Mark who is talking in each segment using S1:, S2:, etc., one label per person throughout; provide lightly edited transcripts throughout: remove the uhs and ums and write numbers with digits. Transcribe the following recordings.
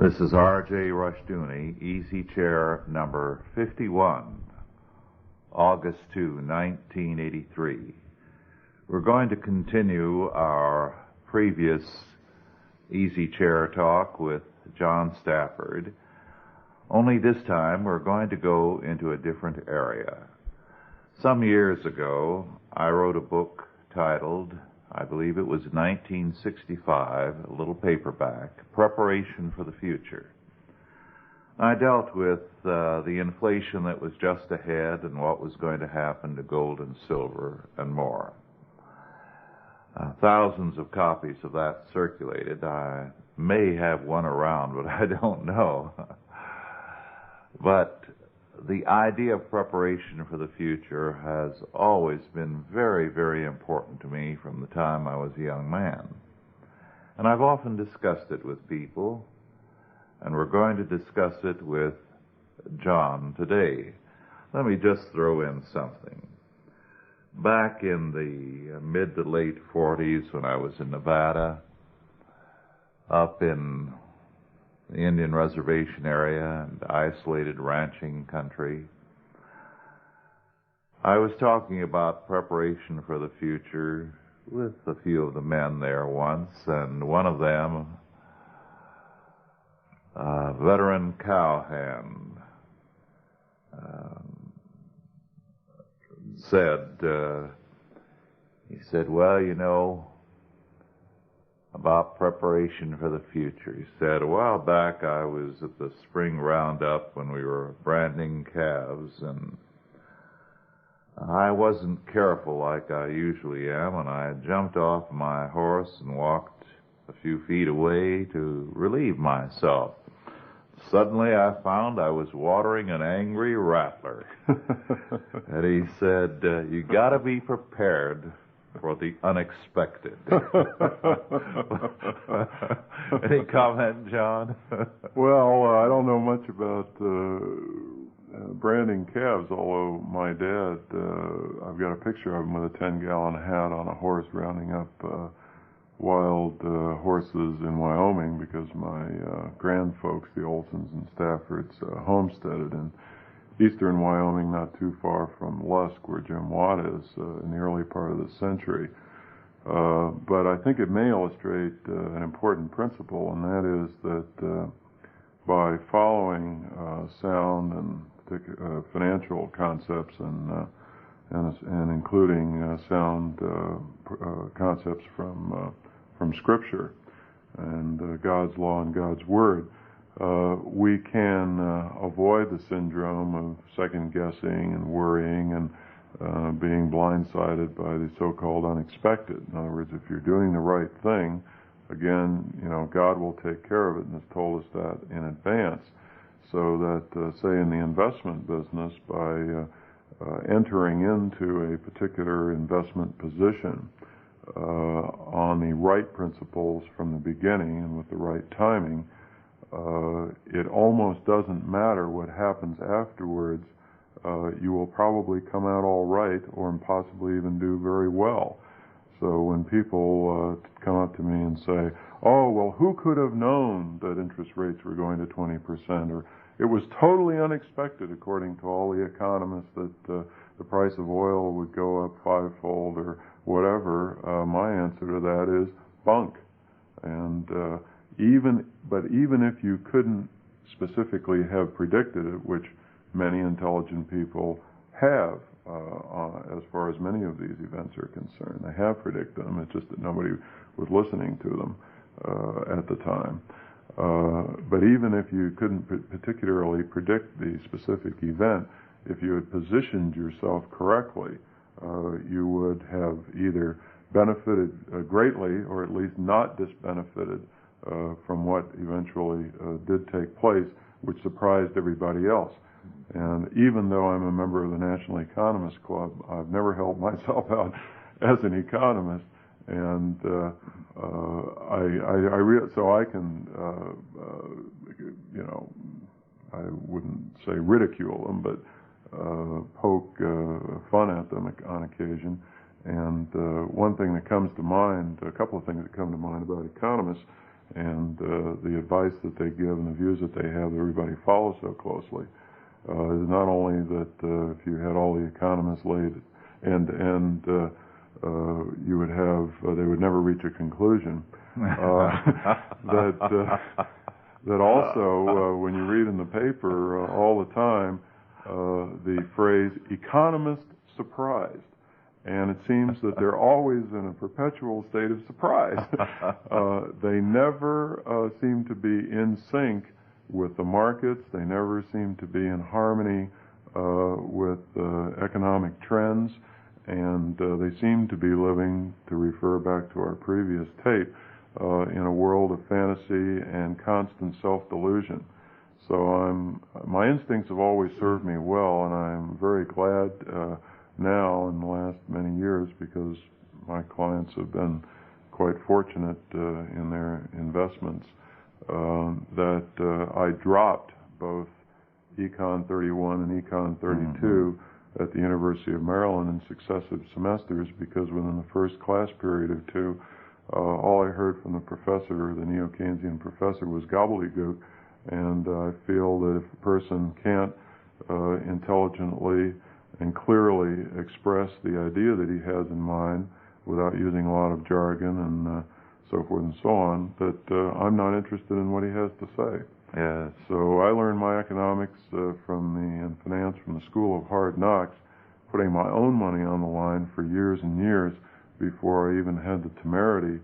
S1: This is R.J. Rushdoony, Easy Chair number 51, August 2, 1983. We're going to continue our previous Easy Chair talk with John Stafford, only this time we're going to go into a different area. Some years ago, I wrote a book titled, I believe it was 1965, a little paperback, Preparation for the Future. I dealt with the inflation that was just ahead and what was going to happen to gold and silver and more. Thousands of copies of that circulated. I may have one around, but I don't know. But the idea of preparation for the future has always been very, very important to me from the time I was a young man. And I've often discussed it with people, and we're going to discuss it with John today. Let me just throw in something. Back in the mid to late 40s when I was in Nevada, up in the Indian reservation area and isolated ranching country, I was talking about preparation for the future with a few of the men there once, and one of them, a veteran cowhand, he said, well, you know, about preparation for the future. He said, a while back I was at the spring roundup when we were branding calves, and I wasn't careful like I usually am, and I jumped off my horse and walked a few feet away to relieve myself. Suddenly I found I was watering an angry rattler. And he said, you got to be prepared for the unexpected. Any comment, John?
S2: Well, I don't know much about branding calves, although my dad, I've got a picture of him with a 10-gallon hat on a horse rounding up wild horses in Wyoming, because my grandfolks, the Olsons and Staffords, homesteaded in eastern Wyoming, not too far from Lusk, where Jim Watt is, in the early part of the century. But I think it may illustrate an important principle, and that is that by following sound and financial concepts and including sound concepts from Scripture and God's law and God's Word, we can avoid the syndrome of second-guessing and worrying and being blindsided by the so-called unexpected. In other words, if you're doing the right thing, again, you know, God will take care of it, and has told us that in advance. So that, say, in the investment business, by entering into a particular investment position on the right principles from the beginning and with the right timing, it almost doesn't matter what happens afterwards. You will probably come out all right, or possibly even do very well. So when people come up to me and say, oh, well, who could have known that interest rates were going to 20%? Or it was totally unexpected, according to all the economists, that the price of oil would go up fivefold or whatever, my answer to that is bunk. And even if you couldn't specifically have predicted it, which many intelligent people have, as far as many of these events are concerned, they have predicted them. It's just that nobody was listening to them at the time. But even if you couldn't particularly predict the specific event, if you had positioned yourself correctly, you would have either benefited greatly, or at least not disbenefited from what eventually did take place, which surprised everybody else. And even though I'm a member of the National Economists Club, I've never held myself out as an economist, and so I can, I wouldn't say ridicule them, but poke fun at them on occasion. And one thing that comes to mind, a couple of things that come to mind about economists, and the advice that they give and the views that they have that everybody follows so closely is not only that if you had all the economists laid end to end, you would have they would never reach a conclusion. That also, when you read in the paper all the time the phrase "economist surprised," and it seems that they're always in a perpetual state of surprise. They never seem to be in sync with the markets. They never seem to be in harmony with economic trends, and they seem to be living, to refer back to our previous tape, in a world of fantasy and constant self-delusion. So my instincts have always served me well, and I'm very glad now in the last many years, because my clients have been quite fortunate in their investments, that I dropped both Econ 31 and Econ 32 at the University of Maryland in successive semesters, because within the first class period or two, all I heard from the professor, the neo-Keynesian professor, was gobbledygook, and I feel that if a person can't intelligently and clearly express the idea that he has in mind without using a lot of jargon and so forth and so on, that I'm not interested in what he has to say.
S1: Yes.
S2: So I learned my economics and finance from the School of Hard Knocks, putting my own money on the line for years and years before I even had the temerity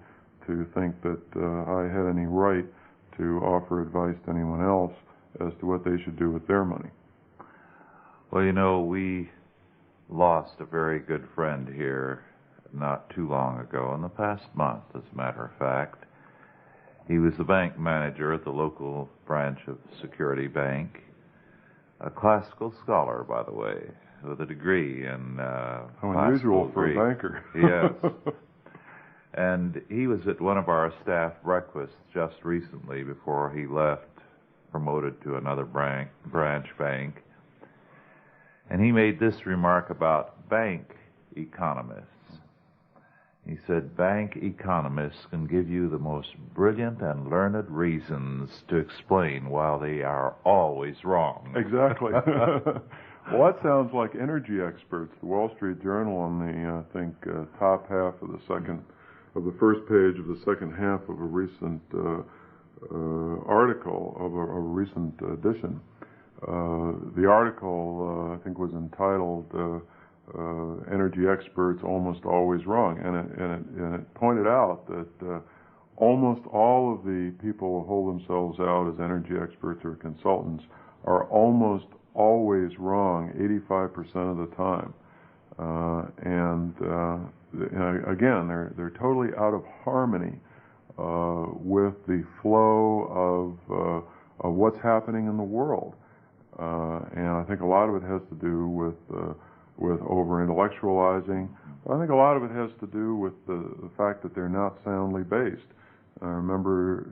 S2: to think that I had any right to offer advice to anyone else as to what they should do with their money.
S1: Well, you know, we lost a very good friend here not too long ago, in the past month, as a matter of fact. He was the bank manager at the local branch of Security Bank, a classical scholar, by the way, with a degree in
S2: How unusual for a banker.
S1: Yes. And he was at one of our staff breakfasts just recently before he left, promoted to another branch bank. And he made this remark about bank economists. He said, bank economists can give you the most brilliant and learned reasons to explain why they are always wrong.
S2: Exactly. Well, that sounds like energy experts. The Wall Street Journal on the, I think, top half of the first page of the second half of a recent article, of a recent edition. The article, I think, was entitled Energy Experts Almost Always Wrong, and it pointed out that almost all of the people who hold themselves out as energy experts or consultants are almost always wrong 85% of the time. Again, they're totally out of harmony with the flow of what's happening in the world. And I think a lot of it has to do with over-intellectualizing. I think a lot of it has to do with the fact that they're not soundly based. I remember,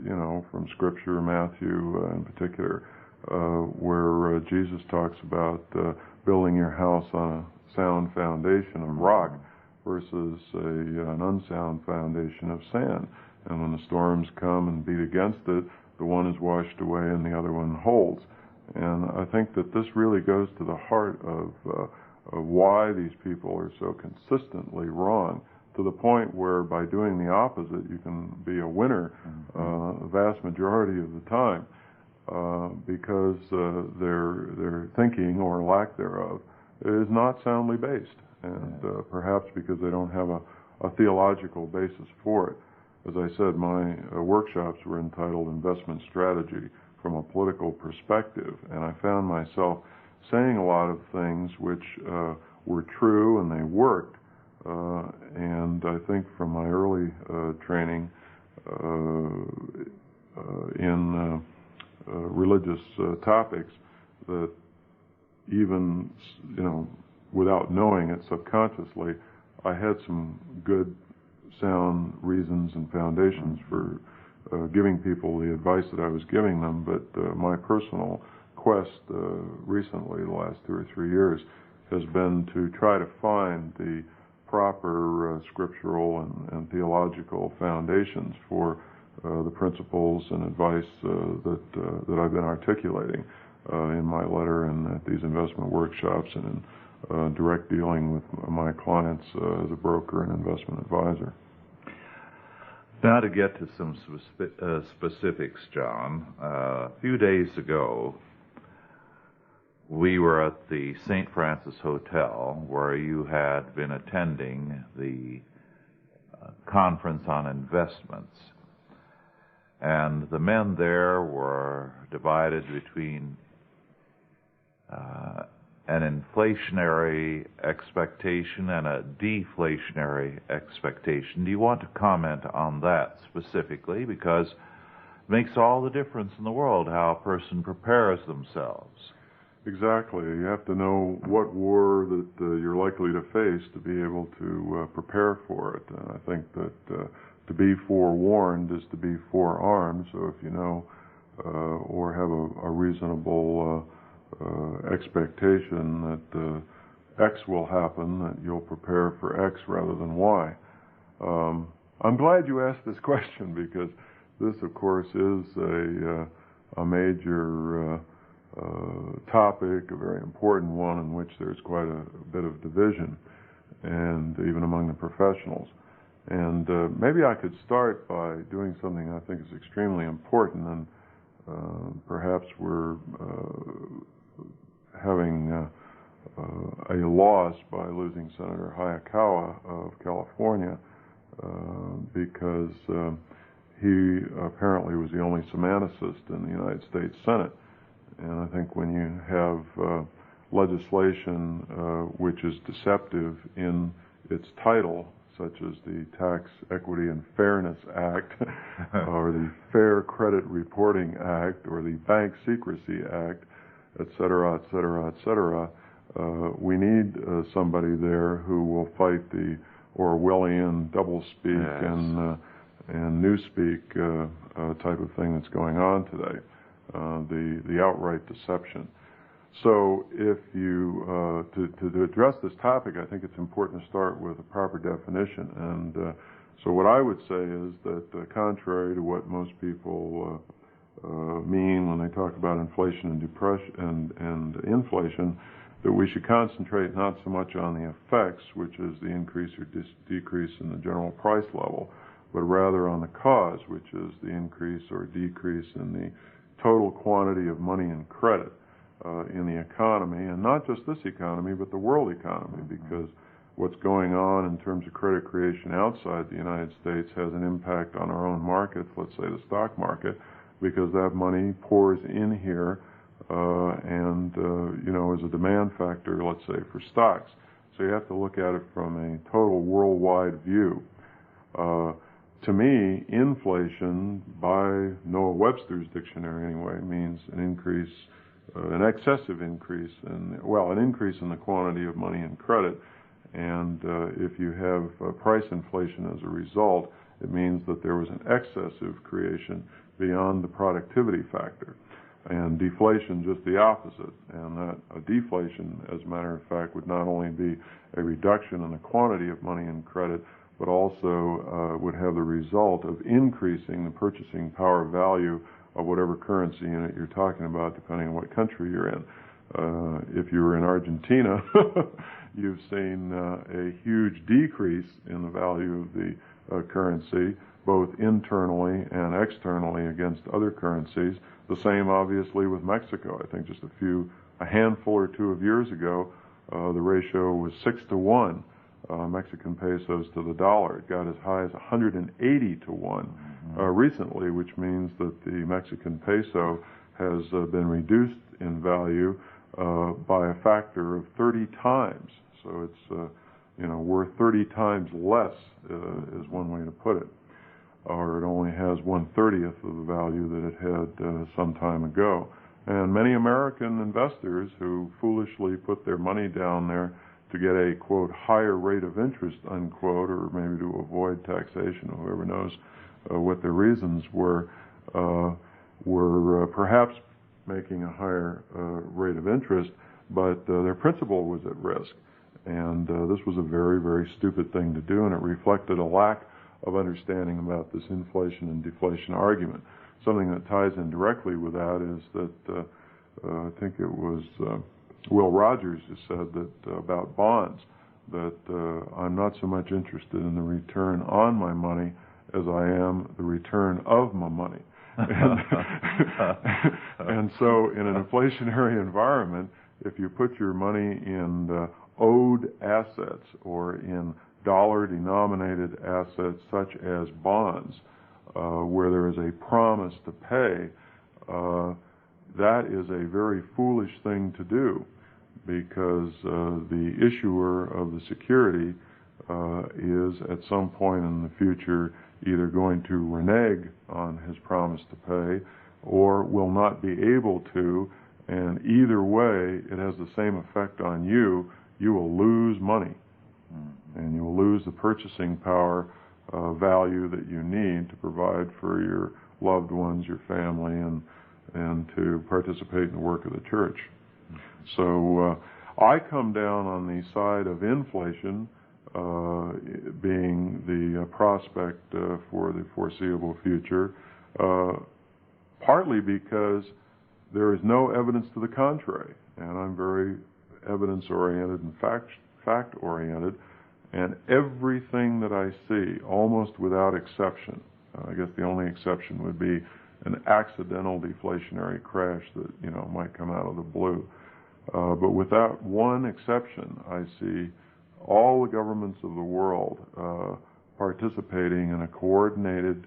S2: from Scripture, Matthew in particular, where Jesus talks about building your house on a sound foundation of rock versus an unsound foundation of sand. And when the storms come and beat against it, the one is washed away and the other one holds. And I think that this really goes to the heart of why these people are so consistently wrong, to the point where by doing the opposite you can be a winner the vast majority of the time, because their thinking, or lack thereof, is not soundly based, and perhaps because they don't have a theological basis for it. As I said, my workshops were entitled Investment Strategy from a Political Perspective, and I found myself saying a lot of things which were true and they worked, and I think from my early training in religious topics, that even without knowing it subconsciously, I had some good sound reasons and foundations for giving people the advice that I was giving them. But my personal quest recently, the last 2 or 3 years, has been to try to find the proper scriptural and theological foundations for the principles and advice that I've been articulating in my letter and at these investment workshops and in direct dealing with my clients as a broker and investment advisor.
S1: Now to get to some specifics, John. A few days ago, we were at the St. Francis Hotel where you had been attending the conference on investments. And the men there were divided between an inflationary expectation and a deflationary expectation. Do you want to comment on that specifically? Because it makes all the difference in the world how a person prepares themselves.
S2: Exactly. You have to know what war that you're likely to face to be able to prepare for it. And I think that to be forewarned is to be forearmed. So if you know or have a reasonable expectation that X will happen, that you'll prepare for X rather than Y. I'm glad you asked this question because this, of course, is a major topic, a very important one in which there's quite a bit of division, and even among the professionals. And maybe I could start by doing something I think is extremely important, and perhaps we're having a loss by losing Senator Hayakawa of California because he apparently was the only semanticist in the United States Senate. And I think when you have legislation which is deceptive in its title, such as the Tax Equity and Fairness Act, or the Fair Credit Reporting Act, or the Bank Secrecy Act, et cetera, et cetera, et cetera, we need somebody there who will fight the Orwellian doublespeak and newspeak type of thing that's going on today, the outright deception. So if you, to address this topic, I think it's important to start with a proper definition. And so what I would say is that contrary to what most people mean when they talk about inflation and depression and inflation, that we should concentrate not so much on the effects, which is the increase or decrease in the general price level, but rather on the cause, which is the increase or decrease in the total quantity of money and credit in the economy, and not just this economy, but the world economy, because what's going on in terms of credit creation outside the United States has an impact on our own markets, let's say the stock market, because that money pours in here and is a demand factor, let's say, for stocks. So you have to look at it from a total worldwide view. To me, inflation, by Noah Webster's dictionary anyway, means an increase, an excessive increase, an increase in the quantity of money and credit. And if you have price inflation as a result, it means that there was an excessive creation beyond the productivity factor. And deflation, just the opposite. And that a deflation, as a matter of fact, would not only be a reduction in the quantity of money and credit, but also would have the result of increasing the purchasing power value of whatever currency unit you're talking about, depending on what country you're in. If you were in Argentina, you've seen a huge decrease in the value of the currency, both internally and externally against other currencies. The same, obviously, with Mexico. I think just a handful or two of years ago, the ratio was 6-to-1, Mexican pesos to the dollar. It got as high as 180-to-1 recently, which means that the Mexican peso has been reduced in value by a factor of 30 times. So it's worth 30 times less is one way to put it. Or it only has 1/30 of the value that it had some time ago. And many American investors who foolishly put their money down there to get a, quote, higher rate of interest, unquote, or maybe to avoid taxation, or whoever knows what their reasons were perhaps making a higher rate of interest, but their principal was at risk. And this was a very, very stupid thing to do, and it reflected a lack of understanding about this inflation and deflation argument. Something that ties in directly with that is that I think it was Will Rogers who said that about bonds, that I'm not so much interested in the return on my money as I am the return of my money. And so in an inflationary environment, if you put your money in owed assets or in dollar-denominated assets such as bonds, where there is a promise to pay, that is a very foolish thing to do, because the issuer of the security is at some point in the future either going to renege on his promise to pay or will not be able to, and either way it has the same effect on you. You will lose money, and you will lose the purchasing power value that you need to provide for your loved ones, your family, and to participate in the work of the church. So I come down on the side of inflation being the prospect for the foreseeable future, partly because there is no evidence to the contrary, and I'm very evidence-oriented and fact-oriented, and everything that I see, almost without exception, I guess the only exception would be an accidental deflationary crash that might come out of the blue. But without one exception, I see all the governments of the world participating in a coordinated,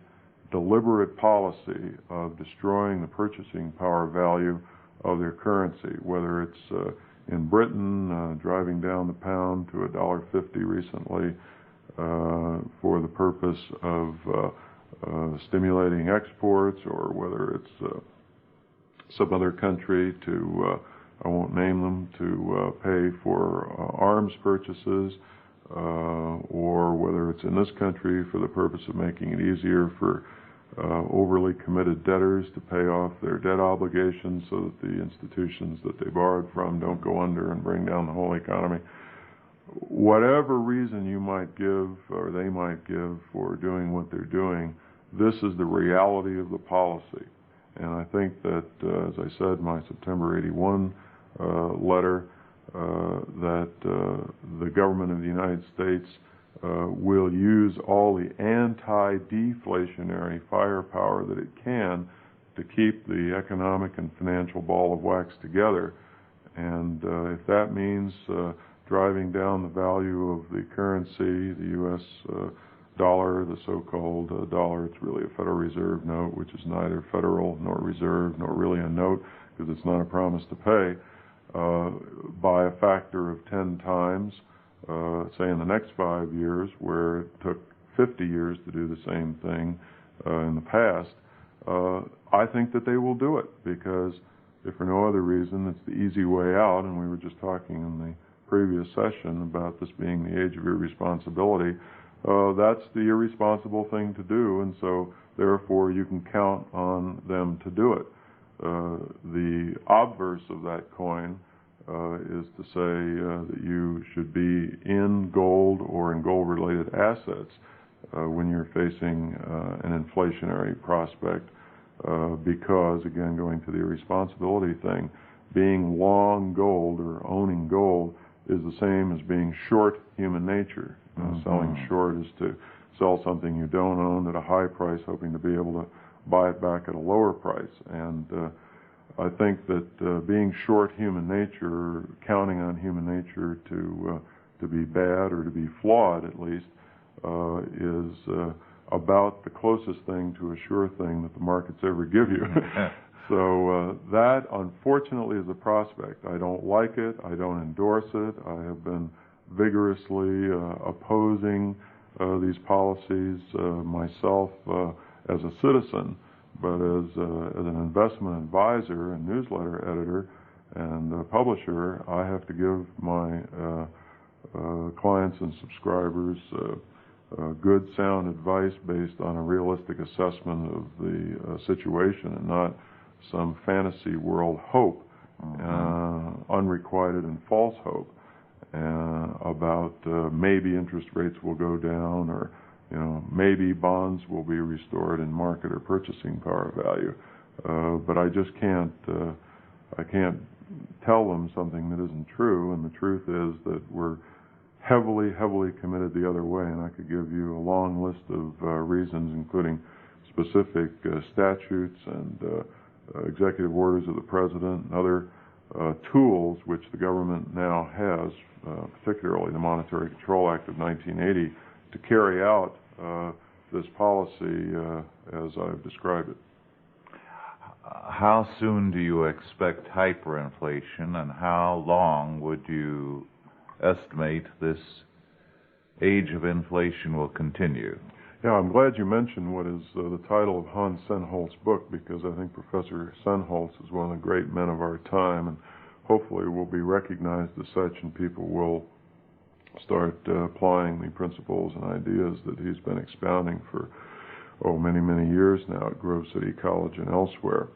S2: deliberate policy of destroying the purchasing power value of their currency, whether it's in Britain, driving down the pound to $1.50 recently for the purpose of stimulating exports, or whether it's some other country to, I won't name them, to pay for arms purchases, or whether it's in this country for the purpose of making it easier for overly committed debtors to pay off their debt obligations so that the institutions that they borrowed from don't go under and bring down the whole economy. Whatever reason you might give or they might give for doing what they're doing, this is the reality of the policy. And I think that, as I said in my September 81 letter, that the government of the United States will use all the anti-deflationary firepower that it can to keep the economic and financial ball of wax together. And if that means driving down the value of the currency, the U.S. Dollar, the so-called dollar, it's really a Federal Reserve note, which is neither federal nor reserve nor really a note because it's not a promise to pay, by a factor of 10 times, say in the next 5 years, where it took 50 years to do the same thing in the past, I think that they will do it, because if for no other reason, it's the easy way out. And we were just talking in the previous session about this being the age of irresponsibility. That's the irresponsible thing to do, and so therefore you can count on them to do it. The obverse of that coin is to say that you should be in gold or in gold-related assets when you're facing an inflationary prospect, because, again, going to the irresponsibility thing, being long gold or owning gold is the same as being short human nature. Selling short is to sell something you don't own at a high price, hoping to be able to buy it back at a lower price. And I think that being short human nature, counting on human nature to be bad or to be flawed at least, is about the closest thing to a sure thing that the markets ever give you. So that, unfortunately, is a prospect. I don't like it. I don't endorse it. I have been vigorously opposing these policies myself as a citizen, but as an investment advisor and newsletter editor and publisher, I have to give my clients and subscribers good, sound advice based on a realistic assessment of the situation and not some fantasy world hope, unrequited and false hope about maybe interest rates will go down, or maybe bonds will be restored in market or purchasing power value, but I just can't tell them something that isn't true. And the truth is that we're heavily committed the other way, and I could give you a long list of reasons, including specific statutes and executive orders of the president and other tools which the government now has, particularly the Monetary Control Act of 1980, to carry out this policy as I've described it.
S1: How soon do you expect hyperinflation, and how long would you estimate this age of inflation will continue?
S2: Yeah, I'm glad you mentioned what is the title of Hans Sennholz's book, because I think Professor Sennholz is one of the great men of our time, and hopefully will be recognized as such, and people will start applying the principles and ideas that he's been expounding for many years now at Grove City College and elsewhere.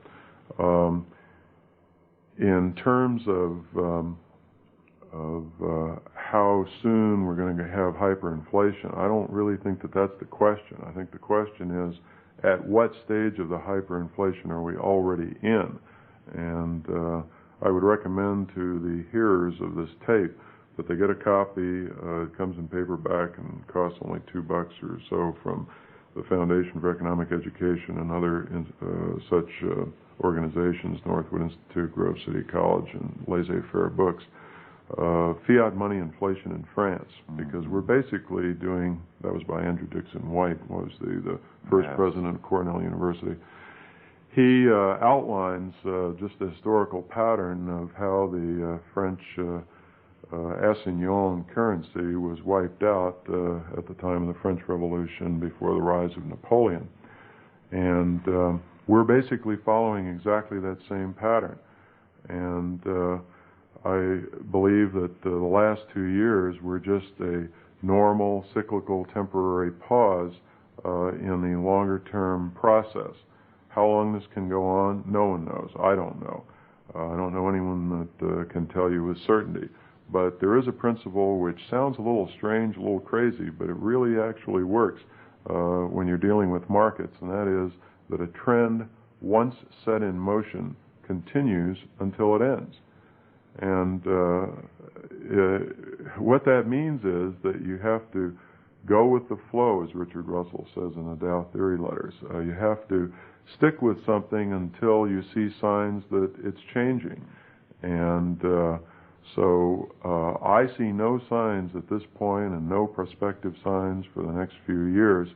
S2: In terms of how soon we're going to have hyperinflation, I don't really think that that's the question. I think the question is, at what stage of the hyperinflation are we already in? And I would recommend to the hearers of this tape that they get a copy. It comes in paperback and costs only $2 or so from the Foundation for Economic Education and other such organizations, Northwood Institute, Grove City College, and Laissez-Faire Books. Fiat Money Inflation in France, because we're basically doing, that was by Andrew Dixon White, was the first president of Cornell University. He outlines just a historical pattern of how the French assignation currency was wiped out at the time of the French Revolution before the rise of Napoleon. And we're basically following exactly that same pattern. And I believe that the last 2 years were just a normal, cyclical, temporary pause in the longer-term process. How long this can go on, no one knows. I don't know. I don't know anyone that can tell you with certainty. But there is a principle which sounds a little strange, a little crazy, but it really actually works when you're dealing with markets, and that is that a trend, once set in motion, continues until it ends. And what that means is that you have to go with the flow, as Richard Russell says in the Dow Theory Letters. You have to stick with something until you see signs that it's changing. And so I see no signs at this point, and no prospective signs for the next few years,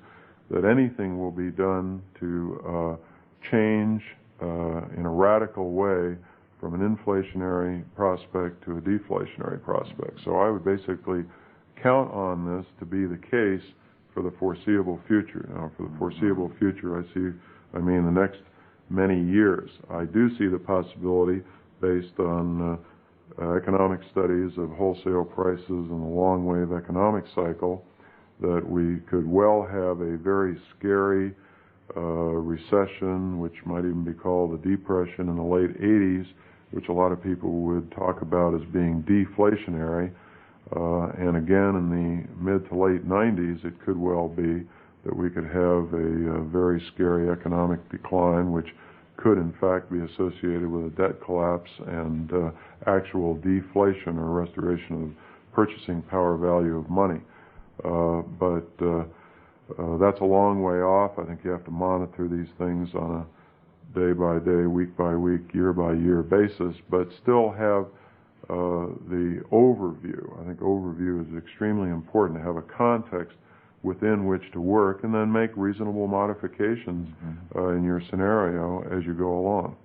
S2: that anything will be done to change in a radical way from an inflationary prospect to a deflationary prospect. So I would basically count on this to be the case for the foreseeable future. Now, for the foreseeable future, I mean the next many years. I do see the possibility, based on economic studies of wholesale prices and the long wave economic cycle, that we could well have a very scary recession, which might even be called a depression in the late 80s, which a lot of people would talk about as being deflationary. And again, in the mid to late 90s, it could well be that we could have a very scary economic decline, which could in fact be associated with a debt collapse and actual deflation or restoration of purchasing power value of money. But that's a long way off. I think you have to monitor these things on a day-by-day, week-by-week, year-by-year basis, but still have the overview. I think overview is extremely important, to have a context within which to work, and then make reasonable modifications in your scenario as you go along.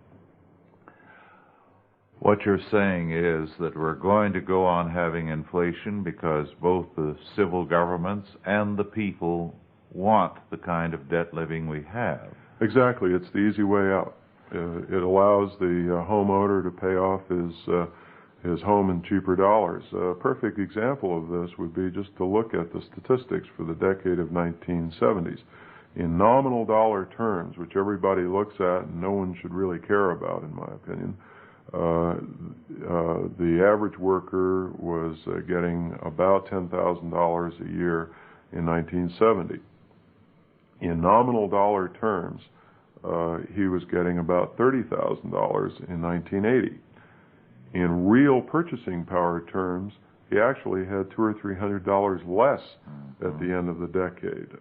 S1: What you're saying is that we're going to go on having inflation because both the civil governments and the people want the kind of debt living we have.
S2: Exactly. It's the easy way out. It allows the homeowner to pay off his home in cheaper dollars. A perfect example of this would be just to look at the statistics for the decade of 1970s. In nominal dollar terms, which everybody looks at and no one should really care about, in my opinion, the average worker was getting about $10,000 a year in 1970. In nominal dollar terms, he was getting about $30,000 in 1980. In real purchasing power terms, he actually had $200 or $300 less at the end of the decade.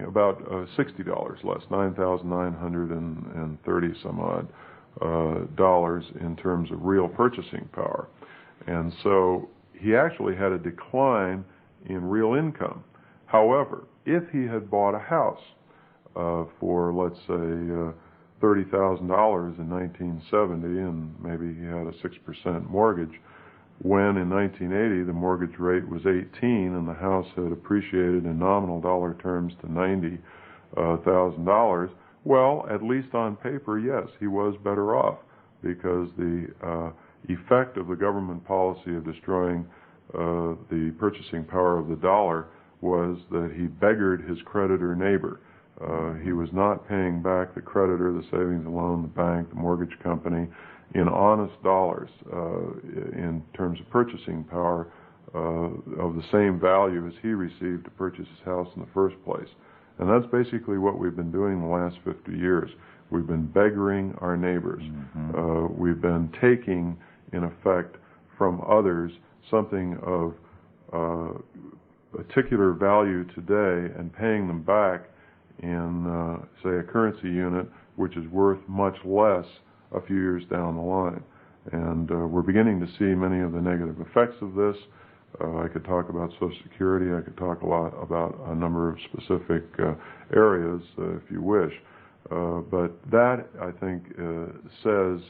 S2: About $60 less, $9,930 some odd dollars in terms of real purchasing power. And so he actually had a decline in real income. However, if he had bought a house for, let's say, $30,000 in 1970, and maybe he had a 6% mortgage, when in 1980 the mortgage rate was 18 and the house had appreciated in nominal dollar terms to $90,000, well, at least on paper, yes, he was better off, because the effect of the government policy of destroying the purchasing power of the dollar was that he beggared his creditor neighbor. He was not paying back the creditor, the savings and loan, the bank, the mortgage company, in honest dollars in terms of purchasing power of the same value as he received to purchase his house in the first place. And that's basically what we've been doing the last 50 years. We've been beggaring our neighbors. We've been taking, in effect, from others something of particular value today and paying them back in, say, a currency unit which is worth much less a few years down the line. And we're beginning to see many of the negative effects of this. I could talk about Social Security. I could talk a lot about a number of specific areas, if you wish. But that, I think, says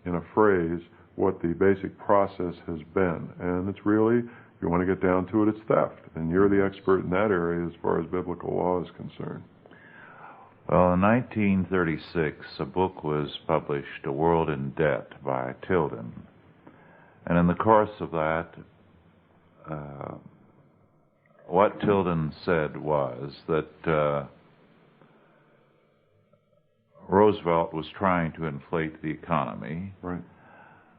S2: in a phrase what the basic process has been. And it's really, if you want to get down to it, it's theft. And you're the expert in that area as far as biblical law is concerned.
S1: Well, in 1936, a book was published, A World in Debt, by Tilden. And in the course of that, what Tilden said was that Roosevelt was trying to inflate the economy,
S2: right,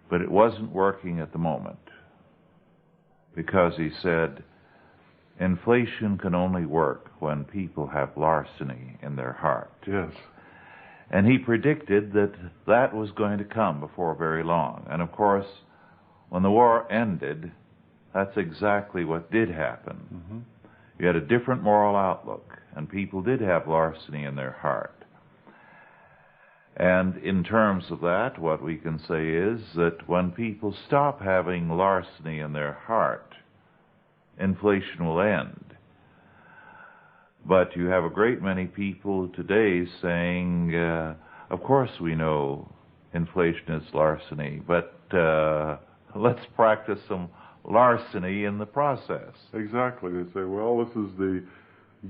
S1: but it wasn't working at the moment, because he said, inflation can only work when people have larceny in their heart.
S2: Yes.
S1: And he predicted that that was going to come before very long. And of course, when the war ended, that's exactly what did happen. You had a different moral outlook, and people did have larceny in their heart. And in terms of that, what we can say is that when people stop having larceny in their heart, inflation will end. But you have a great many people today saying, of course we know inflation is larceny, but let's practice some larceny in the process.
S2: Exactly. They say, well, this is the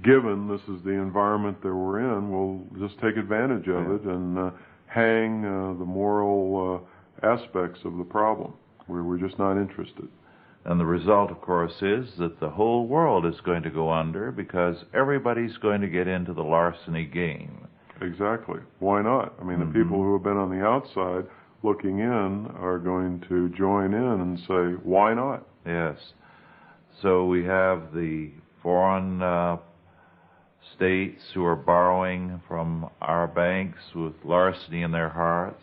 S2: given, this is the environment that we're in, we'll just take advantage of it and hang the moral aspects of the problem, where we're just not interested.
S1: And the result, of course, is that the whole world is going to go under, because everybody's going to get into the larceny game.
S2: Exactly. Why not? I mean, the people who have been on the outside looking in are going to join in and say, why not?
S1: Yes. So we have the foreign states who are borrowing from our banks with larceny in their hearts.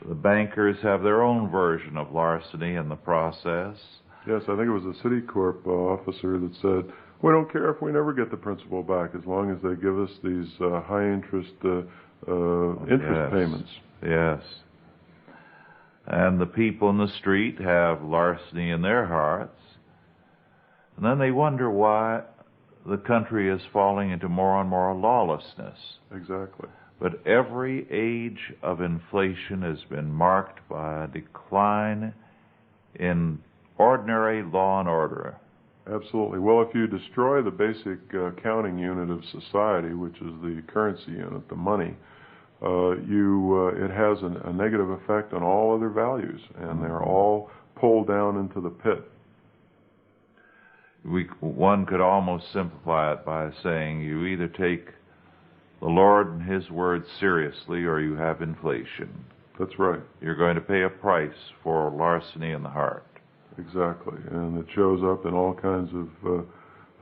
S1: The bankers have their own version of larceny in the process.
S2: Yes, I think it was a Citicorp officer that said, we don't care if we never get the principal back, as long as they give us these high-interest interest payments.
S1: Yes. And the people in the street have larceny in their hearts. And then they wonder why the country is falling into more and more lawlessness.
S2: Exactly.
S1: But every age of inflation has been marked by a decline in ordinary law and order.
S2: Absolutely. Well, if you destroy the basic counting unit of society, which is the currency unit, the money, it has a negative effect on all other values, and they're all pulled down into the pit.
S1: One could almost simplify it by saying you either take the Lord and His word seriously, or you have inflation.
S2: That's right.
S1: You're going to pay a price for larceny in the heart.
S2: Exactly. And it shows up in all kinds of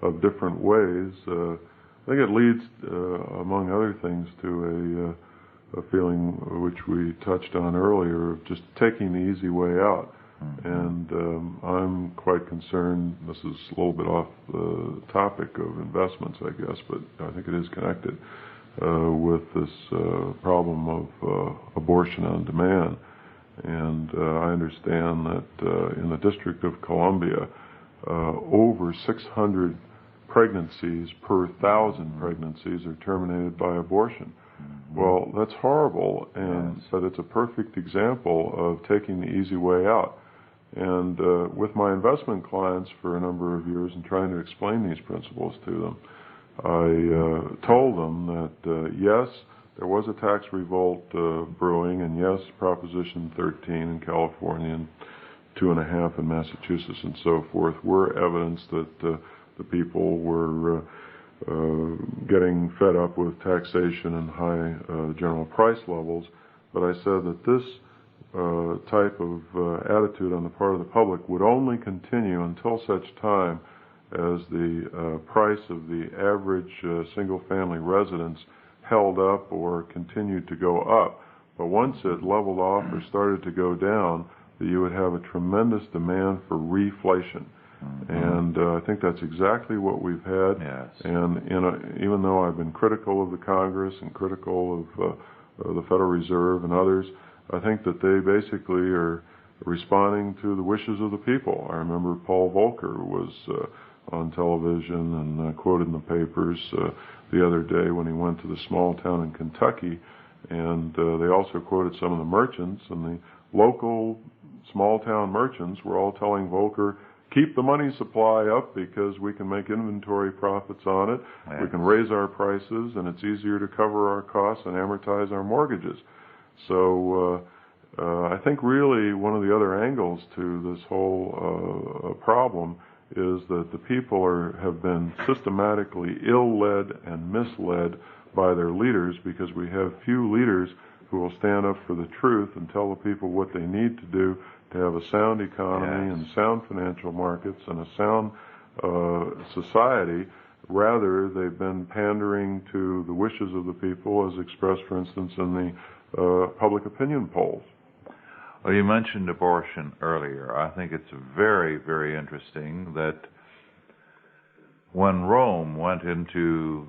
S2: of different ways. I think it leads, among other things, to a feeling which we touched on earlier of just taking the easy way out. And I'm quite concerned, this is a little bit off the topic of investments, I guess, but I think it is connected, with this problem of abortion on demand. And I understand that in the District of Columbia, over 600 pregnancies per 1,000 pregnancies are terminated by abortion. Well, that's horrible, but it's a perfect example of taking the easy way out. And with my investment clients for a number of years and trying to explain these principles to them, I told them that, yes, there was a tax revolt brewing, and yes, Proposition 13 in California and 2.5 in Massachusetts and so forth were evidence that the people were getting fed up with taxation and high general price levels. But I said that this type of attitude on the part of the public would only continue until such time as the price of the average single-family residence held up or continued to go up. But once it leveled off or started to go down, you would have a tremendous demand for reflation. And I think that's exactly what we've had.
S1: Yes.
S2: And even though I've been critical of the Congress and critical of the Federal Reserve and others, I think that they basically are responding to the wishes of the people. I remember Paul Volcker was on television and quoted in the papers the other day when he went to the small town in Kentucky, and they also quoted some of the merchants, and the local small town merchants were all telling Volcker, keep the money supply up because we can make inventory profits on it. Yes. We can raise our prices, and it's easier to cover our costs and amortize our mortgages. So I think really one of the other angles to this whole problem is that the people have been systematically ill-led and misled by their leaders, because we have few leaders who will stand up for the truth and tell the people what they need to do to have a sound economy and sound financial markets and a sound society. Rather, they've been pandering to the wishes of the people as expressed, for instance, in the public opinion polls.
S1: Well, you mentioned abortion earlier. I think it's very, very interesting that when Rome went into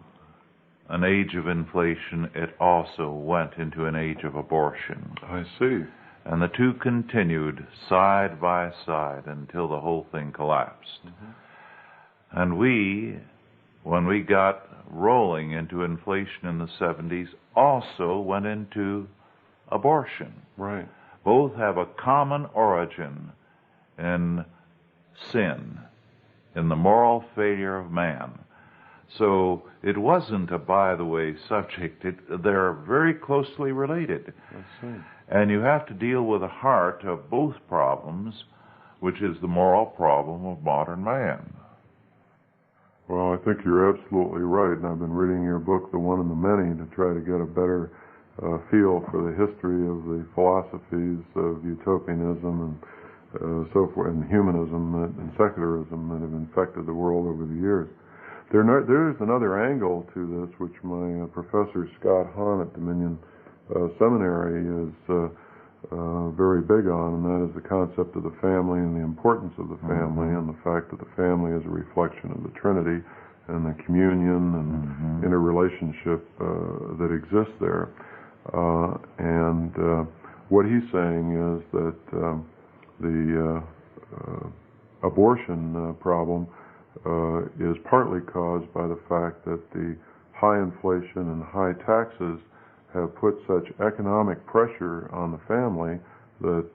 S1: an age of inflation, it also went into an age of abortion.
S2: I see.
S1: And the two continued side by side until the whole thing collapsed. And we, when we got rolling into inflation in the 70s, also went into abortion.
S2: Right.
S1: Both have a common origin in sin, in the moral failure of man. So it wasn't a by-the-way subject. They're very closely related.
S2: I see.
S1: And you have to deal with the heart of both problems, which is the moral problem of modern man.
S2: Well, I think you're absolutely right, and I've been reading your book, The One and the Many, to try to get a better feel for the history of the philosophies of utopianism and so forth, and humanism and secularism that have infected the world over the years. There's another angle to this, which my professor Scott Hahn at Dominion Seminary is very big on, and that is the concept of the family and the importance of the family, and the fact that the family is a reflection of the Trinity and the communion and interrelationship that exists there. And what he's saying is that the abortion problem is partly caused by the fact that the high inflation and high taxes have put such economic pressure on the family that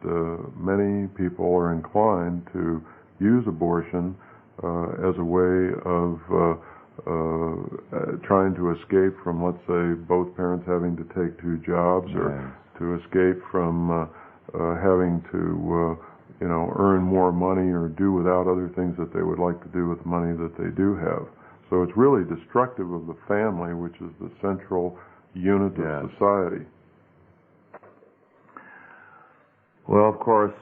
S2: many people are inclined to use abortion as a way of trying to escape from, let's say, both parents having to take two jobs, or to escape from having to earn more money or do without other things that they would like to do with the money that they do have. So it's really destructive of the family, which is the central unit of society.
S1: Well, of course,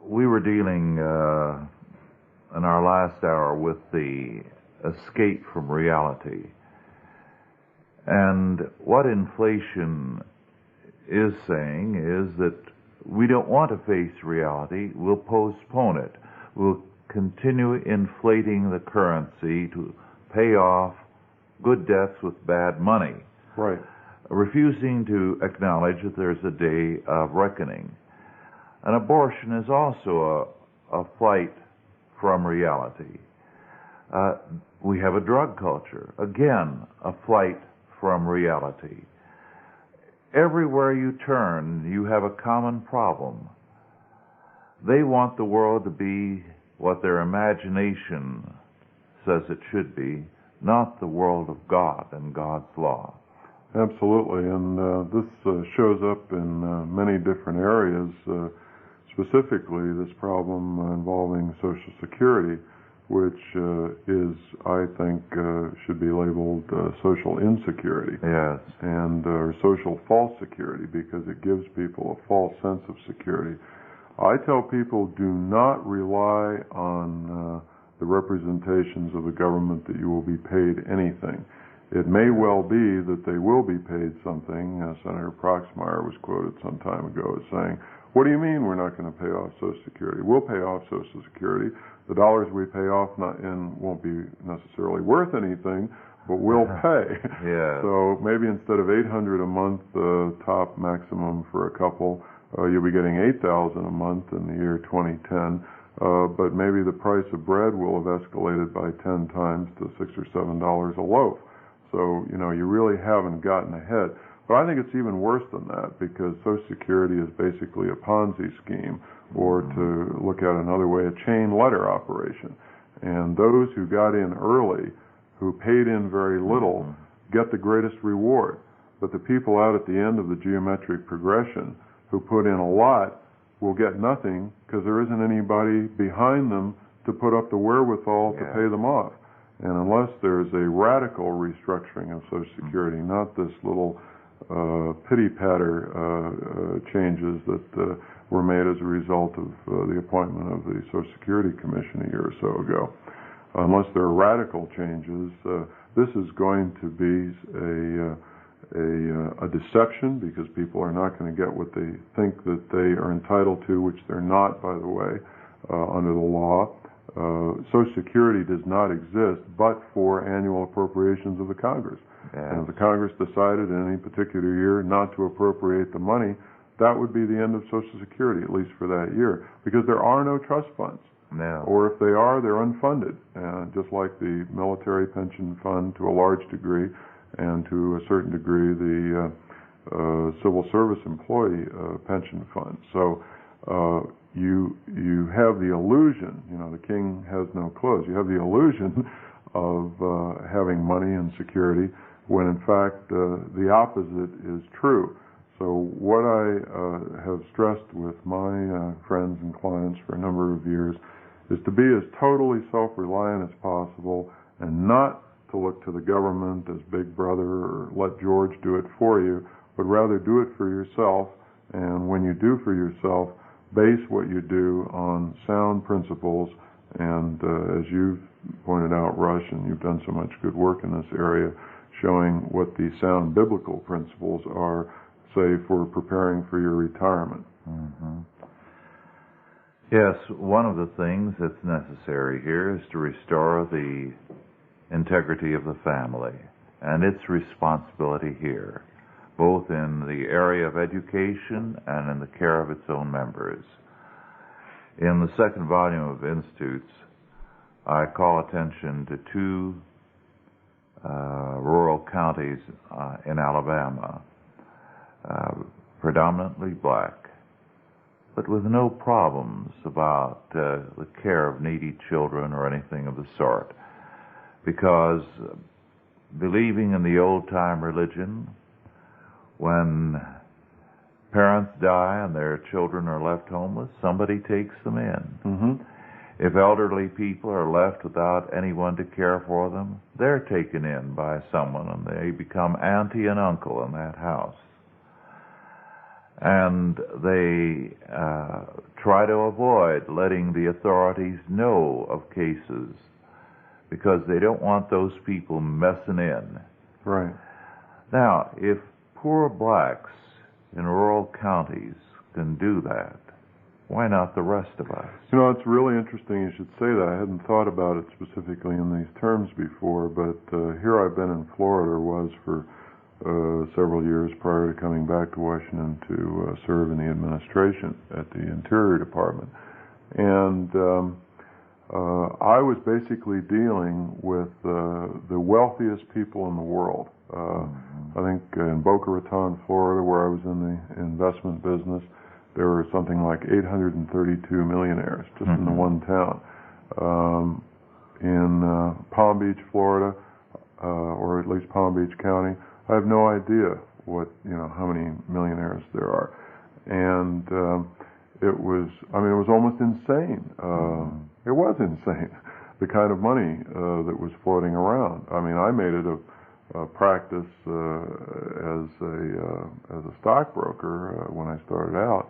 S1: we were dealing in our last hour with the escape from reality. And what inflation is saying is that we don't want to face reality, we'll postpone it. We'll continue inflating the currency to pay off good debts with bad money.
S2: Right.
S1: Refusing to acknowledge that there's a day of reckoning. An abortion is also a flight from reality. We have a drug culture. Again, a flight from reality. Everywhere you turn, you have a common problem. They want the world to be what their imagination says it should be, not the world of God and God's law.
S2: Absolutely, and this shows up in many different areas, specifically this problem involving Social Security, which is, I think, should be labeled social insecurity.
S1: Yes.
S2: And social false security, because it gives people a false sense of security. I tell people, do not rely on the representations of the government that you will be paid anything. It may well be that they will be paid something. Senator Proxmire was quoted some time ago as saying, what do you mean we're not going to pay off Social Security? We'll pay off Social Security. The dollars we pay off won't be necessarily worth anything, but we'll pay.
S1: Yeah.
S2: So maybe instead of $800 a month, top maximum for a couple, you'll be getting $8,000 a month in the year 2010. But maybe the price of bread will have escalated by 10 times to $6 or $7 a loaf. So, you really haven't gotten ahead. But I think it's even worse than that, because Social Security is basically a Ponzi scheme, or to look at another way, a chain letter operation. And those who got in early, who paid in very little, get the greatest reward. But the people out at the end of the geometric progression who put in a lot will get nothing, because there isn't anybody behind them to put up the wherewithal to pay them off. And unless there's a radical restructuring of Social Security, not this little pity-patter changes that were made as a result of the appointment of the Social Security Commission a year or so ago, unless there are radical changes, this is going to be a deception, because people are not going to get what they think that they are entitled to, which they're not, by the way, under the law. Social Security does not exist but for annual appropriations of the Congress.
S1: Yeah.
S2: And if the Congress decided in any particular year not to appropriate the money, that would be the end of Social Security, at least for that year, because there are no trust funds.
S1: No.
S2: Or if they are, they're unfunded, just like the military pension fund to a large degree, and to a certain degree the civil service employee pension fund. So you have the illusion, the king has no clothes. You have the illusion of having money and security, when in fact the opposite is true. So what I have stressed with my friends and clients for a number of years is to be as totally self-reliant as possible, and not to look to the government as big brother or let George do it for you, but rather do it for yourself. And when you do for yourself, base what you do on sound principles. And as you've pointed out, Rush, and you've done so much good work in this area, showing what the sound biblical principles are, say, for preparing for your retirement.
S1: Mm-hmm. Yes, one of the things that's necessary here is to restore the integrity of the family and its responsibility here, both in the area of education and in the care of its own members. In the second volume of Institutes, I call attention to two rural counties in Alabama, predominantly black, but with no problems about the care of needy children or anything of the sort, because believing in the old-time religion, when parents die and their children are left homeless, somebody takes them in.
S2: Mm-hmm.
S1: If elderly people are left without anyone to care for them, they're taken in by someone, and they become auntie and uncle in that house. And they try to avoid letting the authorities know of cases because they don't want those people messing in.
S2: Right.
S1: Now, if poor blacks in rural counties can do that, why not the rest of us?
S2: You know, it's really interesting you should say that. I hadn't thought about it specifically in these terms before, but here I've been in Florida, or was for several years prior to coming back to Washington to serve in the administration at the Interior Department. And I was basically dealing with the wealthiest people in the world. I think in Boca Raton, Florida, where I was in the investment business, there were something like 832 millionaires just in the one town. In Palm Beach, Florida, or at least Palm Beach County, I have no idea how many millionaires there are. And it was almost insane. It was insane, the kind of money that was floating around. I mean, I made it a practice as a stockbroker when I started out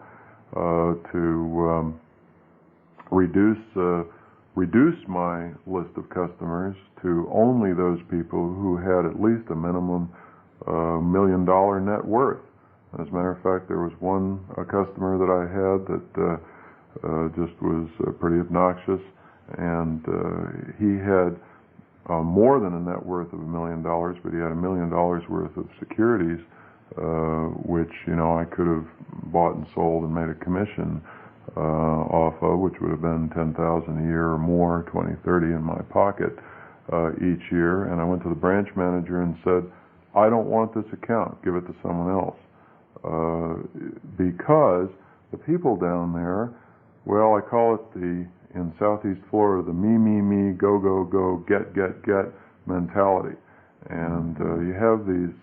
S2: to reduce my list of customers to only those people who had at least a minimum $1 million net worth. As a matter of fact, there was a customer that I had that just was pretty obnoxious, and he had more than a net worth of $1 million, but he had $1 million worth of securities, which I could have bought and sold and made a commission off of, which would have been $10,000 a year or more, 20, 30 in my pocket each year. And I went to the branch manager and said, I don't want this account. Give it to someone else. Because the people down there, well, I call it in Southeast Florida, the me, go, go, go, get mentality. And you have these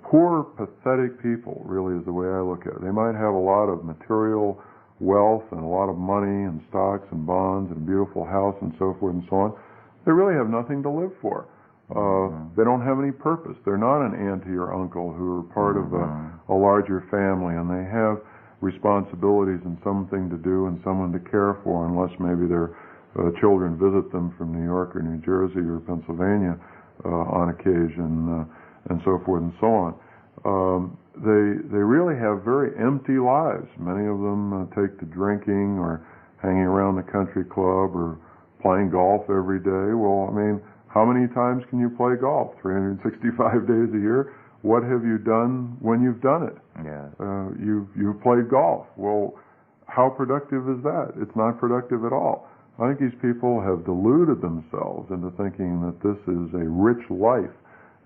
S2: poor, pathetic people, really is the way I look at it. They might have a lot of material wealth and a lot of money and stocks and bonds and a beautiful house and so forth and so on. They really have nothing to live for. They don't have any purpose. They're not an auntie or uncle who are part of a larger family, and they have responsibilities and something to do and someone to care for, unless maybe their children visit them from New York or New Jersey or Pennsylvania on occasion, and so forth and so on. They really have very empty lives. Many of them take to drinking or hanging around the country club or playing golf every day. Well, I mean, how many times can you play golf? 365 days a year. What have you done when you've done it?
S1: Yeah.
S2: You've played golf. Well, how productive is that? It's not productive at all. I think these people have deluded themselves into thinking that this is a rich life.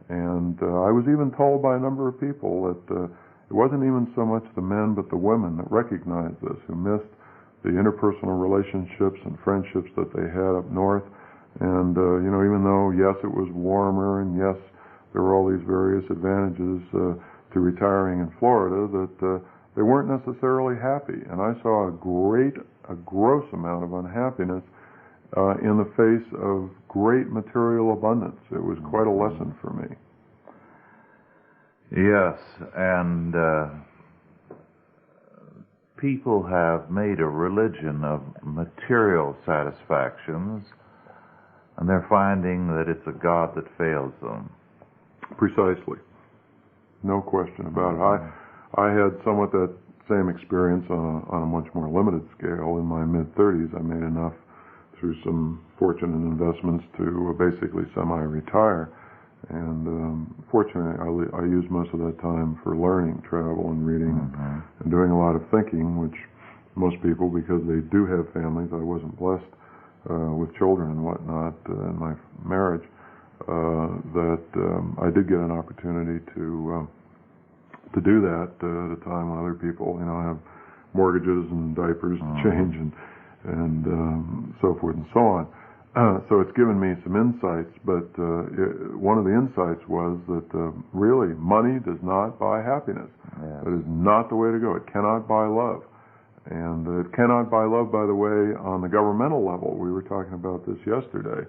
S2: And I was even told by a number of people that it wasn't even so much the men but the women that recognized this, who missed the interpersonal relationships and friendships that they had up north. And, even though, yes, it was warmer and, yes, there were all these various advantages to retiring in Florida, that they weren't necessarily happy. And I saw a gross amount of unhappiness in the face of great material abundance. It was quite a lesson for me.
S1: Yes, and people have made a religion of material satisfactions, and they're finding that it's a God that fails them.
S2: Precisely. No question about it. I had somewhat that same experience on a much more limited scale. In my mid-30s, I made enough through some fortunate investments to basically semi-retire. And fortunately, I used most of that time for learning, travel, and reading, and doing a lot of thinking, which most people, because they do have families, I wasn't blessed with children and whatnot in my marriage, that I did get an opportunity to do that at a time when other people, have mortgages and diapers to change and so forth and so on. So it's given me some insights, but one of the insights was that really money does not buy happiness.
S1: Yes.
S2: That is not the way to go. It cannot buy love. And it cannot buy love, by the way, on the governmental level. We were talking about this yesterday,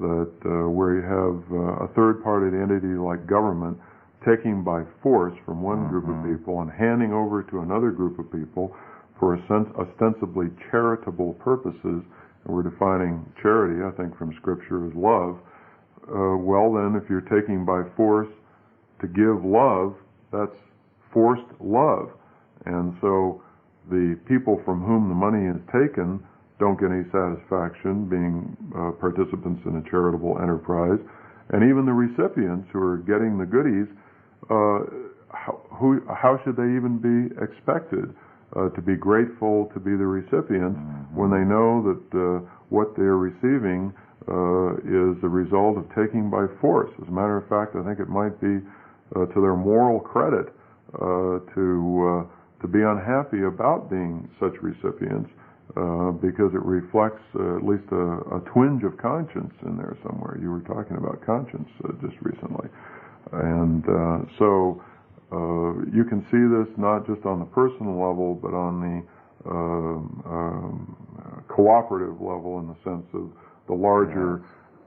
S2: that where you have a third-party entity like government taking by force from one group of people and handing over to another group of people for ostensibly charitable purposes, and we're defining charity, I think, from Scripture as love, well then, if you're taking by force to give love, that's forced love. And so the people from whom the money is taken don't get any satisfaction being participants in a charitable enterprise. And even the recipients who are getting the goodies, how should they even be expected to be grateful to be the recipients when they know that what they're receiving is the result of taking by force? As a matter of fact, I think it might be to their moral credit to be unhappy about being such recipients because it reflects at least a twinge of conscience in there somewhere. You were talking about conscience just recently. And so you can see this not just on the personal level, but on the cooperative level in the sense of the larger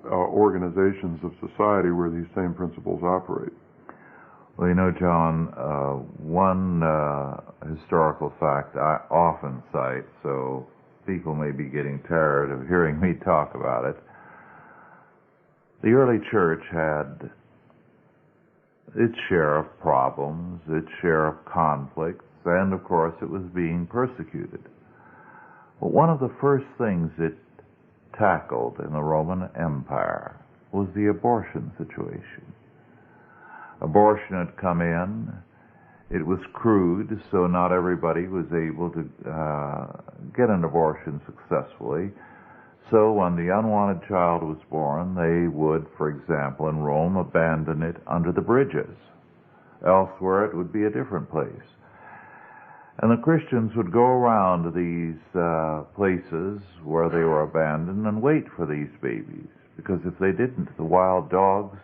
S2: organizations of society where these same principles operate.
S1: Well, you know, John, one historical fact I often cite, so people may be getting tired of hearing me talk about it. The early church had its share of problems, its share of conflicts, and of course it was being persecuted. But one of the first things it tackled in the Roman Empire was the abortion situation. Abortion had come in. It was crude, so not everybody was able to get an abortion successfully. So when the unwanted child was born, they would, for example, in Rome, abandon it under the bridges. Elsewhere, it would be a different place. And the Christians would go around to these places where they were abandoned and wait for these babies, because if they didn't, the wild dogs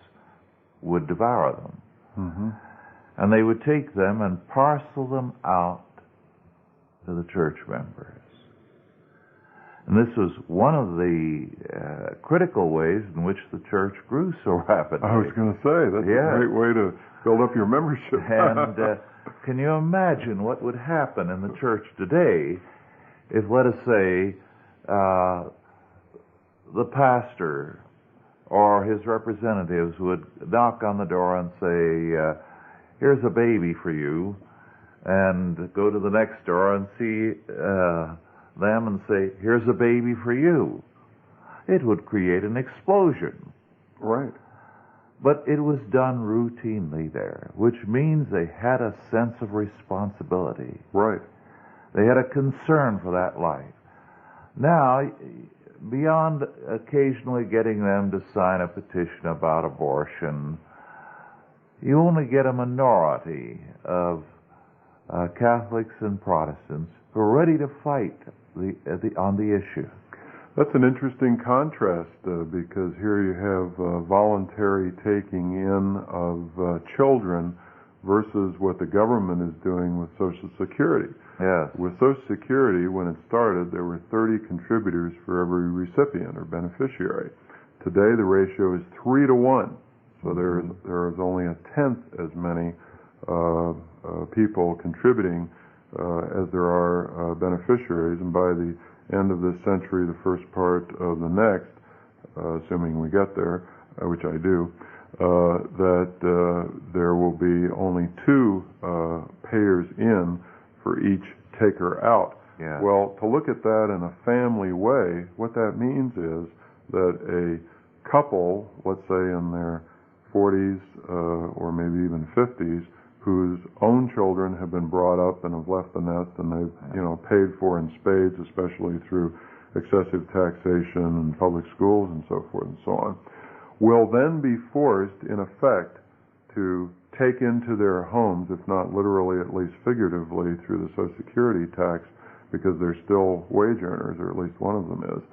S1: would devour them.
S2: Mm-hmm.
S1: And they would take them and parcel them out to the church members. And this was one of the critical ways in which the church grew so rapidly.
S2: I was going to say, that's a great way to build up your membership.
S1: And can you imagine what would happen in the church today if, let us say, the pastor or his representatives would knock on the door and say, here's a baby for you, and go to the next door and see them and say, here's a baby for you. It would create an explosion.
S2: Right.
S1: But it was done routinely there, which means they had a sense of responsibility.
S2: Right.
S1: They had a concern for that life. Now, beyond occasionally getting them to sign a petition about abortion, you only get a minority of Catholics and Protestants who are ready to fight on the issue.
S2: That's an interesting contrast because here you have voluntary taking in of children versus what the government is doing with Social Security.
S1: Yes.
S2: With Social Security, when it started, there were 30 contributors for every recipient or beneficiary. Today, the ratio is 3 to 1. So there is only a tenth as many people contributing as there are beneficiaries. And by the end of this century, the first part of the next, assuming we get there, which I do, that there will be only 2 payers in for each taker out.
S1: Yeah.
S2: Well, to look at that in a family way, what that means is that a couple, let's say in their 40s or maybe even 50s, whose own children have been brought up and have left the nest and they've paid for in spades, especially through excessive taxation and public schools and so forth and so on, will then be forced, in effect, to take into their homes, if not literally, at least figuratively, through the Social Security tax, because they're still wage earners, or at least one of them is,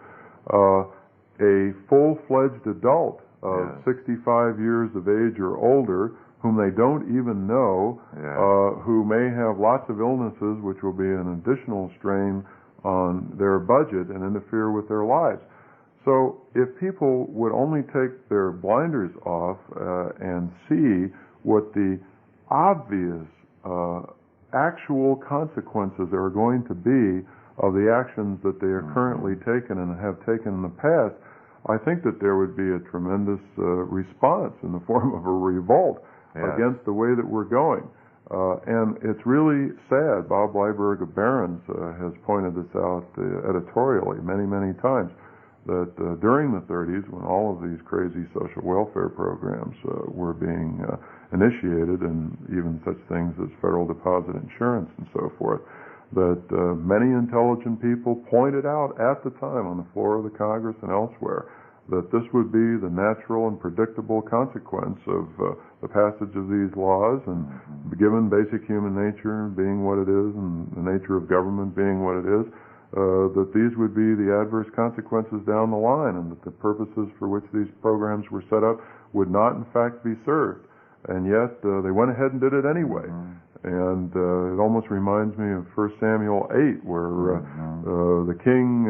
S2: a full-fledged adult of 65 years of age or older, whom they don't even know, who may have lots of illnesses, which will be an additional strain on their budget and interfere with their lives. So if people would only take their blinders off and see what the obvious actual consequences are going to be of the actions that they are currently taking and have taken in the past, I think that there would be a tremendous response in the form of a revolt against the way that we're going. And it's really sad. Bob Leiberg of Barron's has pointed this out editorially many, many times, that during the 30s, when all of these crazy social welfare programs were being initiated, and even such things as federal deposit insurance and so forth, that many intelligent people pointed out at the time on the floor of the Congress and elsewhere that this would be the natural and predictable consequence of the passage of these laws, and given basic human nature being what it is and the nature of government being what it is, that these would be the adverse consequences down the line, and that the purposes for which these programs were set up would not in fact be served. And yet they went ahead and did it anyway. And it almost reminds me of 1 Samuel 8, where the king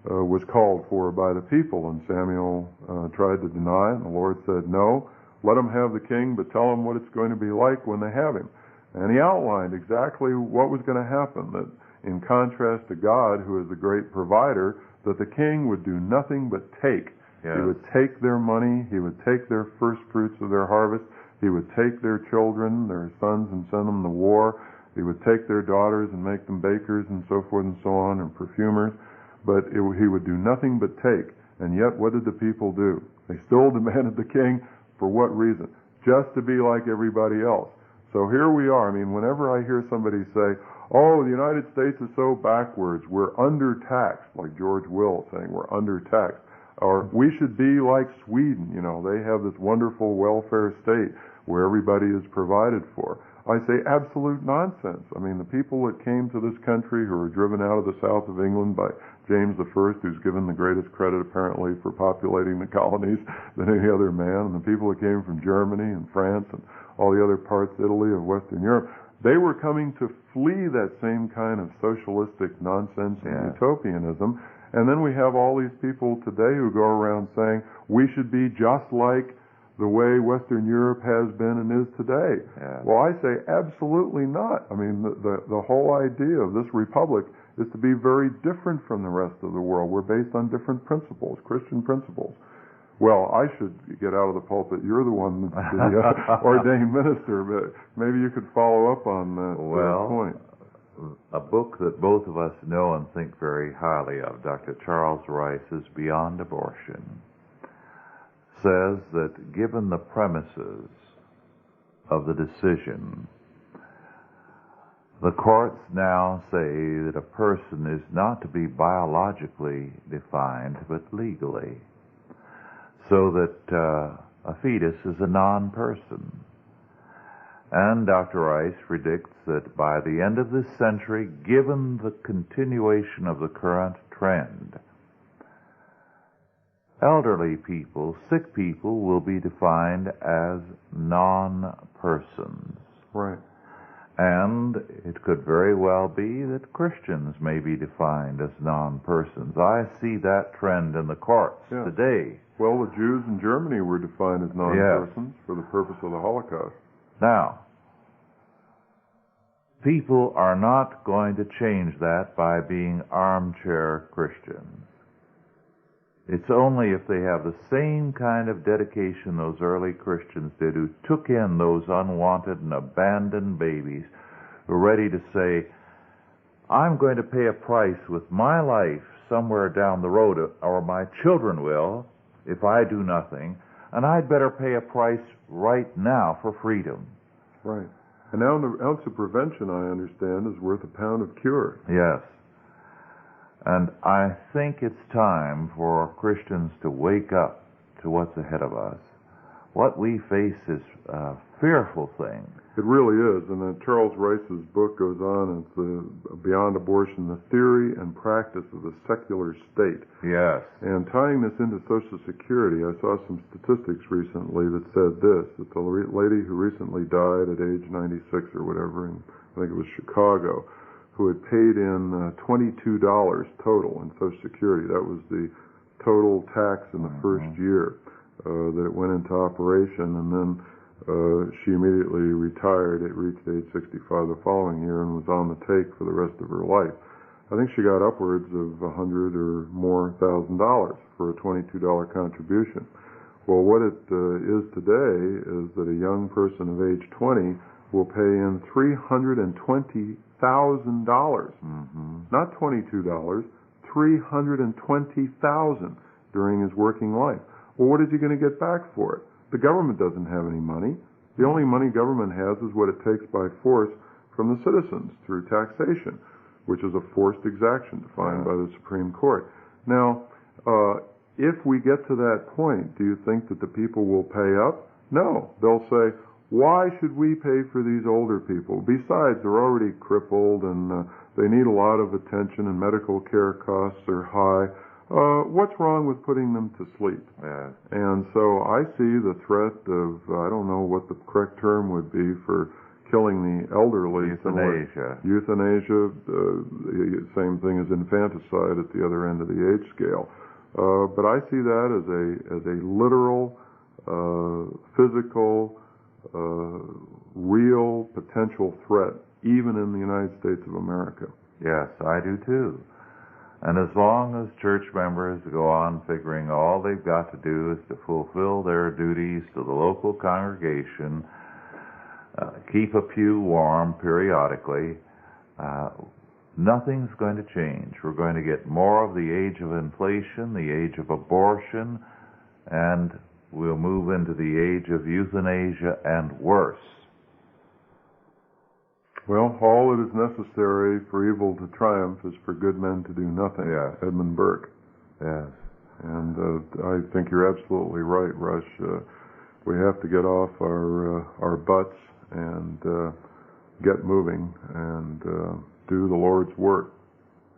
S2: was called for by the people, and Samuel tried to deny, and the Lord said, no, let them have the king, but tell them what it's going to be like when they have him. And he outlined exactly what was going to happen, that in contrast to God, who is the great provider, that the king would do nothing but take. He would take their money, he would take their first fruits of their harvest, he would take their children, their sons, and send them to war. He would take their daughters and make them bakers and so forth and so on, and perfumers. But he would do nothing but take. And yet, what did the people do? They still demanded the king. For what reason? Just to be like everybody else. So here we are. I mean, whenever I hear somebody say, oh, the United States is so backwards, we're undertaxed, like George Will saying we're undertaxed, or we should be like Sweden, you know, they have this wonderful welfare state where everybody is provided for. I say absolute nonsense. I mean, the people that came to this country who were driven out of the south of England by James I, who's given the greatest credit apparently for populating the colonies than any other man, and the people that came from Germany and France and all the other parts, Italy, of Western Europe, they were coming to flee that same kind of socialistic nonsense and utopianism. And then we have all these people today who go around saying we should be just like the way Western Europe has been and is today. Well, I say absolutely not. I mean, the whole idea of this republic is to be very different from the rest of the world. We're based on different principles, Christian principles. Well, I should get out of the pulpit. You're the one that's the ordained minister, but maybe you could follow up on that point.
S1: A book that both of us know and think very highly of, Dr. Charles Rice's Beyond Abortion, says that given the premises of the decision, the courts now say that a person is not to be biologically defined, but legally, so that a fetus is a non-person. And Dr. Rice predicts that by the end of this century, given the continuation of the current trend, elderly people, sick people, will be defined as non-persons.
S2: Right.
S1: And it could very well be that Christians may be defined as non-persons. I see that trend in the courts today.
S2: Well, the Jews in Germany were defined as non-persons for the purpose of the Holocaust.
S1: Now, people are not going to change that by being armchair Christians. It's only if they have the same kind of dedication those early Christians did, who took in those unwanted and abandoned babies, who are ready to say, I'm going to pay a price with my life somewhere down the road, or my children will, if I do nothing, and I'd better pay a price right now for freedom.
S2: Right. An ounce of prevention, I understand, is worth a pound of cure.
S1: Yes. And I think it's time for Christians to wake up to what's ahead of us. What we face is a fearful thing.
S2: It really is. And Charles Rice's book goes on, it's Beyond Abortion, the Theory and Practice of the Secular State.
S1: Yes.
S2: And tying this into Social Security, I saw some statistics recently that said this, that the lady who recently died at age 96 or whatever, in, I think it was Chicago, who had paid in $22 total in Social Security. That was the total tax in the first year that it went into operation, and then she immediately retired. It reached age 65 the following year and was on the take for the rest of her life. I think she got upwards of $100,000 or more for a $22 contribution. Well, what it is today is that a young person of age 20 will pay in $320,000, not $22, $320,000 during his working life. Well, what is he going to get back for it? The government doesn't have any money. The only money government has is what it takes by force from the citizens through taxation, which is a forced exaction defined by the Supreme Court. Now, if we get to that point, do you think that the people will pay up? No. They'll say, why should we pay for these older people? Besides, they're already crippled and they need a lot of attention and medical care costs are high. What's wrong with putting them to sleep?
S1: Yeah.
S2: And so I see the threat of, I don't know what the correct term would be for killing the elderly.
S1: Euthanasia.
S2: Euthanasia, the same thing as infanticide at the other end of the age scale. But I see that as a literal, physical, real potential threat, even in the United States of America.
S1: Yes, I do too. And as long as church members go on figuring all they've got to do is to fulfill their duties to the local congregation, keep a pew warm periodically, nothing's going to change. We're going to get more of the age of inflation, the age of abortion, and we'll move into the age of euthanasia and worse.
S2: Well, all that is necessary for evil to triumph is for good men to do nothing.
S1: Yes.
S2: Edmund Burke.
S1: Yes.
S2: And I think you're absolutely right, Rush. We have to get off our butts and get moving and do the Lord's work.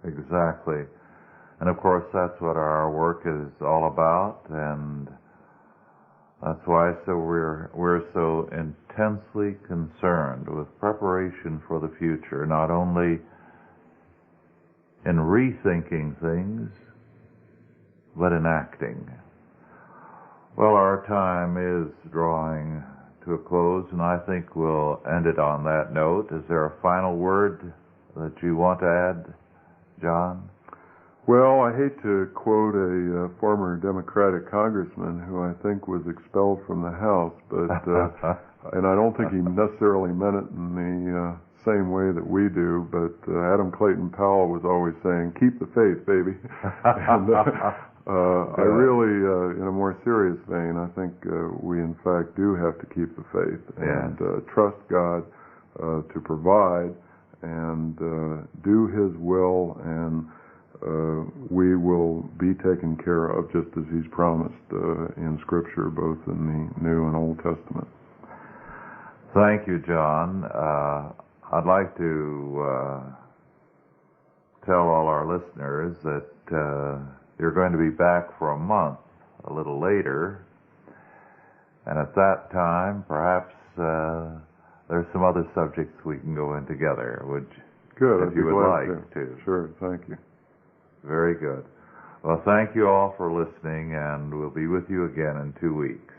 S1: Exactly. And of course that's what our work is all about, and that's why we're so intensely concerned with preparation for the future, not only in rethinking things, but in acting. Well, our time is drawing to a close, and I think we'll end it on that note. Is there a final word that you want to add, John?
S2: Well, I hate to quote a former Democratic congressman who I think was expelled from the House, but and I don't think he necessarily meant it in the same way that we do, but Adam Clayton Powell was always saying, keep the faith, baby. And I really, in a more serious vein, I think we in fact do have to keep the faith and trust God to provide and do His will, and we will be taken care of just as He's promised in Scripture, both in the New and Old Testament.
S1: Thank you, John. I'd like to tell all our listeners that you're going to be back for a month a little later, and at that time perhaps there's some other subjects we can go in together.
S2: Good,
S1: if you would like to.
S2: Sure, thank you.
S1: Very good. Well, thank you all for listening, and we'll be with you again in 2 weeks.